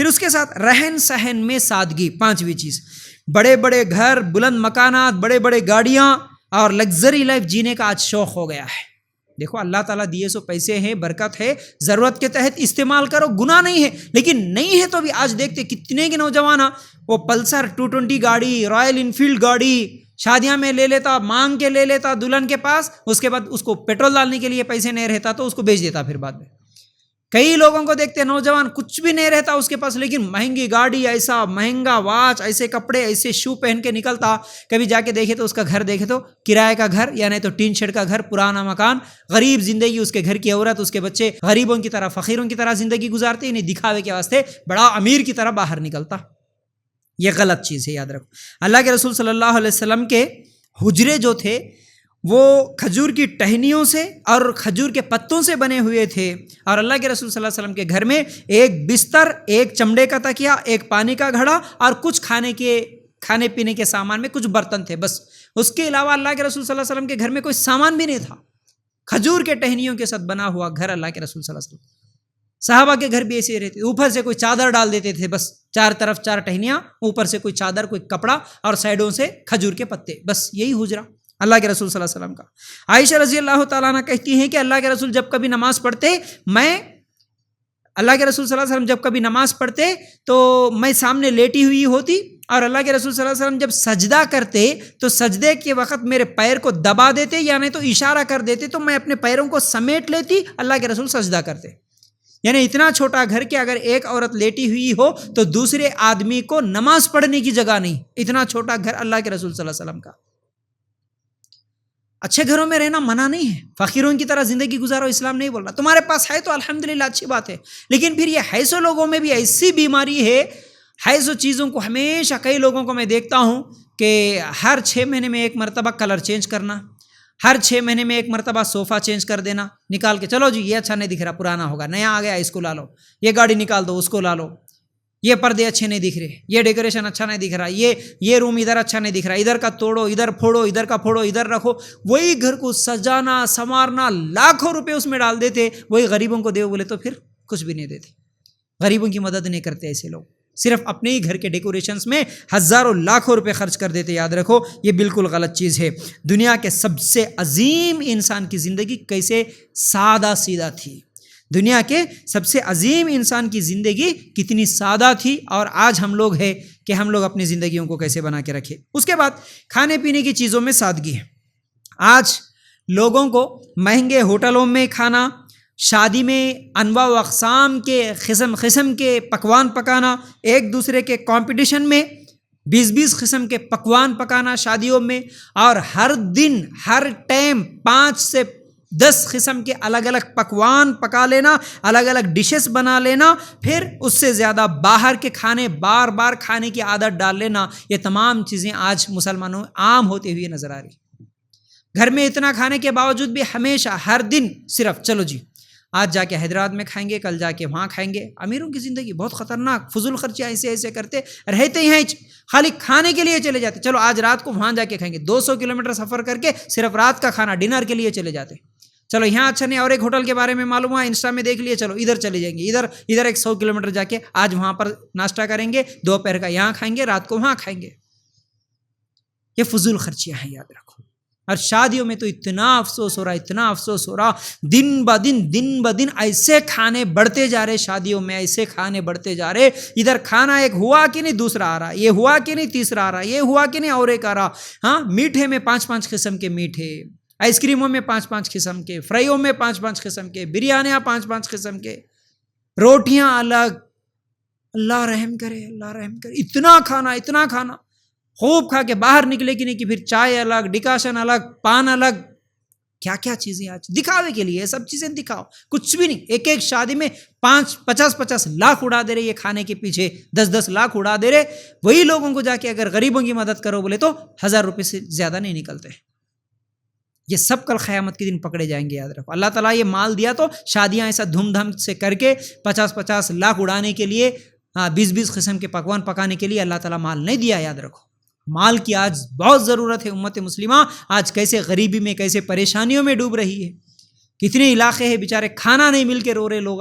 پھر اس کے ساتھ رہن سہن میں سادگی، پانچویں چیز، بڑے بڑے گھر، بلند مکانات، بڑے بڑے گاڑیاں اور لگژری لائف جینے کا آج شوق ہو گیا ہے۔ دیکھو اللہ تعالیٰ دیے سو پیسے ہیں، برکت ہے، ضرورت کے تحت استعمال کرو، گناہ نہیں ہے، لیکن نہیں ہے تو بھی آج دیکھتے کتنے کے نوجوان وہ پلسر 220 گاڑی، رائل انفیلڈ گاڑی شادیاں میں لے لیتا، مانگ کے لے لیتا دلہن کے پاس، اس کے بعد اس کو پیٹرول ڈالنے کے لیے پیسے نہیں رہتا تو اس کو بیچ دیتا۔ پھر بعد میں کئی لوگوں کو دیکھتے نوجوان کچھ بھی نہیں رہتا اس کے پاس، لیکن مہنگی گاڑی، ایسا مہنگا واچ، ایسے کپڑے، ایسے شو پہن کے نکلتا، کبھی جا کے دیکھے تو اس کا گھر دیکھے تو کرائے کا گھر یا نہیں تو ٹین شیڈ کا گھر، پرانا مکان، غریب زندگی، اس کے گھر کی عورت، اس کے بچے غریبوں کی طرح، فقیروں کی طرح زندگی گزارتے، انہیں دکھاوے کے واسطے بڑا امیر کی طرح باہر نکلتا۔ یہ غلط چیز ہے، یاد رکھو۔ اللہ کے رسول صلی اللہ علیہ وسلم کے حجرے جو تھے وہ کھجور کی ٹہنیوں سے اور کھجور کے پتوں سے بنے ہوئے تھے، اور اللہ کے رسول صلی اللہ علیہ وسلم کے گھر میں ایک بستر، ایک چمڑے کا تکیا، ایک پانی کا گھڑا اور کچھ کھانے پینے کے سامان میں کچھ برتن تھے، بس۔ اس کے علاوہ اللہ کے رسول صلی اللہ علیہ وسلم کے گھر میں کوئی سامان بھی نہیں تھا۔ کھجور کے ٹہنیوں کے ساتھ بنا ہوا گھر اللہ کے رسول صلی اللہ علیہ وسلم۔ صحابہ کے گھر بھی ایسے رہتے، اوپر سے کوئی چادر ڈال دیتے تھے، بس چار طرف 4 ٹہنیاں، اوپر سے کوئی چادر، کوئی کپڑا، اور سائڈوں سے کھجور کے پتے، بس یہی حجرہ اللہ کے رسول صلی اللہ علیہ وسلم کا۔ عائشہ رضی اللہ تعالیٰ عنہ کہتی ہیں کہ اللہ کے رسول جب کبھی نماز پڑھتے، اللہ کے رسول صلی اللہ علیہ وسلم جب کبھی نماز پڑھتے تو میں سامنے لیٹی ہوئی ہوتی، اور اللہ کے رسول صلی اللہ علیہ وسلم جب سجدہ کرتے تو سجدے کے وقت میرے پیر کو دبا دیتے یا نہیں تو اشارہ کر دیتے، تو میں اپنے پیروں کو سمیٹ لیتی، اللہ کے رسول سجدہ کرتے۔ یعنی اتنا چھوٹا گھر کہ اگر ایک عورت لیٹی ہوئی ہو تو دوسرے آدمی کو نماز پڑھنے کی جگہ نہیں، اتنا چھوٹا گھر اللہ کے رسول صلی اللہ علیہ وسلم کا۔ اچھے گھروں میں رہنا منع نہیں ہے، فقیروں کی طرح زندگی گزارو، اسلام نہیں بول رہا، تمہارے پاس ہے تو الحمدللہ اچھی بات ہے، لیکن پھر یہ حیثو لوگوں میں بھی ایسی بیماری ہے، حیثو چیزوں کو ہمیشہ کئی لوگوں کو میں دیکھتا ہوں کہ ہر 6 مہینے میں ایک مرتبہ کلر چینج کرنا، ہر 6 مہینے میں ایک مرتبہ صوفہ چینج کر دینا، نکال کے چلو جی یہ اچھا نہیں دکھ رہا، پرانا ہوگا، نیا آ گیا اس کو لا لو، یہ گاڑی نکال دو اس کو لا لو، یہ پردے اچھے نہیں دکھ رہے، یہ ڈیکوریشن اچھا نہیں دکھ رہا، یہ روم ادھر اچھا نہیں دکھ رہا، ادھر کا توڑو، ادھر پھوڑو، ادھر کا پھوڑو، ادھر رکھو، وہی گھر کو سجانا سنوارنا، لاکھوں روپے اس میں ڈال دیتے، وہی غریبوں کو دیو بولے تو پھر کچھ بھی نہیں دیتے، غریبوں کی مدد نہیں کرتے ایسے لوگ، صرف اپنے ہی گھر کے ڈیکوریشنز میں ہزاروں لاکھوں روپے خرچ کر دیتے۔ یاد رکھو یہ بالکل غلط چیز ہے۔ دنیا کے سب سے عظیم انسان کی زندگی کیسے سادہ سیدھا تھی، دنیا کے سب سے عظیم انسان کی زندگی کتنی سادہ تھی، اور آج ہم لوگ ہیں کہ ہم لوگ اپنی زندگیوں کو کیسے بنا کے رکھے۔ اس کے بعد کھانے پینے کی چیزوں میں سادگی ہے۔ آج لوگوں کو مہنگے ہوٹلوں میں کھانا، شادی میں انواع و اقسام کے قسم کے پکوان پکانا، ایک دوسرے کے کمپٹیشن میں 20 قسم کے پکوان پکانا شادیوں میں، اور ہر دن ہر ٹائم 5 سے 10 قسم کے الگ الگ پکوان پکا لینا، الگ الگ ڈشز بنا لینا، پھر اس سے زیادہ باہر کے کھانے بار بار کھانے کی عادت ڈال لینا، یہ تمام چیزیں آج مسلمانوں میں عام ہوتے ہوئے نظر آ رہی۔ گھر میں اتنا کھانے کے باوجود بھی ہمیشہ ہر دن صرف چلو جی آج جا کے حیدرآباد میں کھائیں گے، کل جا کے وہاں کھائیں گے۔ امیروں کی زندگی بہت خطرناک، فضول خرچیاں ایسے کرتے رہتے ہیں، خالی کھانے کے لیے چلے جاتے، چلو آج رات کو وہاں جا کے کھائیں گے، 200 کلومیٹر سفر کر کے صرف رات کا کھانا ڈنر کے لیے چلے جاتے، چلو یہاں اچھا نہیں، اور ایک ہوٹل کے بارے میں معلوم ہوا، انسٹا میں دیکھ لیے، چلو ادھر چلے جائیں گے، ادھر ایک 100 کلومیٹر جا کے آج وہاں پر ناشتہ کریں گے، دوپہر کا یہاں کھائیں گے، رات کو وہاں کھائیں گے۔ یہ فضول خرچیاں ہیں، یاد رکھو۔ اور شادیوں میں تو اتنا افسوس ہو رہا، دن بدن ایسے کھانے بڑھتے جا رہے، شادیوں میں ایسے کھانے بڑھتے جا رہے، ادھر کھانا ایک ہوا کہ نہیں دوسرا آ رہا، یہ ہوا کہ نہیں تیسرا آ رہا، یہ ہوا کہ نہیں اور ایک آ رہا۔ ہاں، میٹھے میں 5 قسم کے میٹھے، آئس کریموں میں 5 قسم کے، فرائیوں میں 5 قسم کے، بریانیاں 5 قسم کے، روٹیاں الگ۔ اللہ رحم کرے، اتنا کھانا خوب کھا کے باہر نکلے کہ نہیں کہ پھر چائے الگ، ڈکاشن الگ، پان الگ، کیا چیزیں آج دکھاوے کے لیے، سب چیزیں دکھاؤ، کچھ بھی نہیں۔ ایک شادی میں 50 لاکھ اڑا دے رہے، یہ کھانے کے پیچھے 10 لاکھ اڑا دے رہے، وہی لوگوں کو جا کے اگر غریبوں کی مدد کرو بولے تو 1000 روپے سے زیادہ نہیں نکلتے۔ یہ سب کل قیامت کے دن پکڑے جائیں گے، یاد رکھو۔ اللہ تعالیٰ یہ مال دیا تو شادیاں ایسا دھوم دھام سے کر کے 50 لاکھ اڑانے کے لیے، 20 قسم کے پکوان پکانے کے لیے اللہ تعالیٰ مال نہیں دیا، یاد رکھو۔ مال کی آج بہت ضرورت ہے۔ امت مسلمہ آج کیسے غریبی میں، کیسے پریشانیوں میں ڈوب رہی ہے، کتنے علاقے ہیں بیچارے کھانا نہیں مل کے رو رہے لوگ۔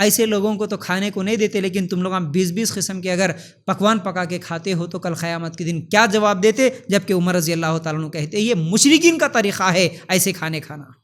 ایسے لوگوں کو تو کھانے کو نہیں دیتے، لیکن تم لوگ 20 قسم کے اگر پکوان پکا کے کھاتے ہو تو کل قیامت کے دن کیا جواب دیتے؟ جبکہ عمر رضی اللہ تعالیٰ عنہ کہتے یہ مشرکین کا طریقہ ہے ایسے کھانے کھانا۔